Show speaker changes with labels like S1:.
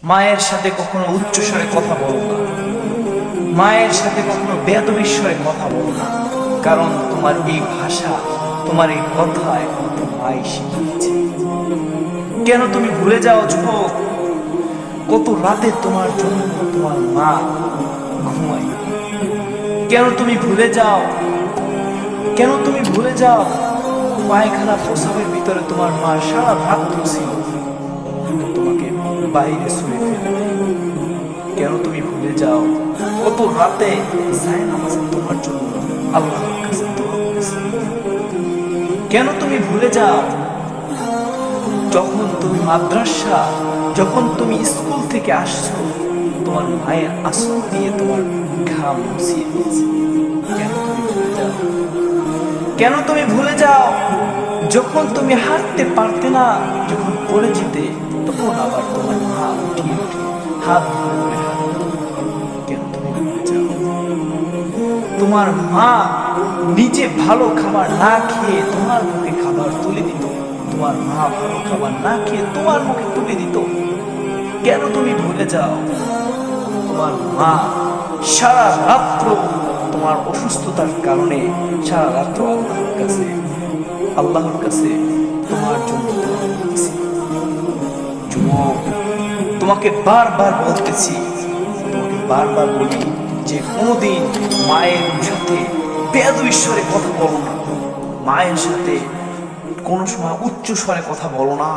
S1: মায়ের সাথে কখনো উচ্চস্বরে কথা বলো না, মায়ের সাথে কখনো বেয়াদবির স্বরে কথা বলো না, কারণ তোমার এই ভাষা, তোমার এই কথা একমাত্র মাই শিখিয়েছে। কেন তুমি ভুলে যাও যুবক, কত রাতে তোমার জন্য তোমার মা ঘুমায়? কেন তুমি ভুলে যাও, কেন তুমি ভুলে যাও পায়খানা প্রসাবের ভিতরে তোমার মা সারা রাত ছিল, কিন্তু তোমাকে বাইরে শুয়ে ফেলে? কেন তুমি ভুলে যাও কত রাতে জায়নামাজে তোমার জন্য আল্লাহর কাছে দোয়া করেছে? কেন তুমি ভুলে যাও যখন তুমি মাদ্রাসা, যখন তুমি স্কুল থেকে আসছো, তোমার মায়ের আসল দিয়ে তোমার ঘাম মুছিয়ে দিয়েছে? কেন তুমি ভুলে যাও? কেন তুমি ভুলে যাও যখন তুমি হাঁটতে পারতে না, যখন পড়ে যেতে, তখন আবার তোমার মা উঠিয়ে উঠিয়ে হাত ধরে হাঁটতো? কেন তুমি ভুলে যাও? তোমার মা নিজে ভালো খাবার না খেয়ে তোমার মুখে খাবার তুলে দিত, তোমার মা ভালো খাবার না খেয়ে তোমার মুখে তুলে দিত? কেন তুমি ভুলে যাও? তোমার মা সারা রাত্র তোমার অসুস্থতার কারণে সারা রাত্র আল্লাহর কাছে তোমার জন্য দোয়া করতেছি। যুবক, তোমাকে বারবার বলতেছি, তোমাকে বারবার বলি যে কোনোদিন মায়ের সাথে বেয়াদবি স্বরে কথা বলো না, মায়ের সাথে কোনো সময় উচ্চ স্বরে কথা বলো না।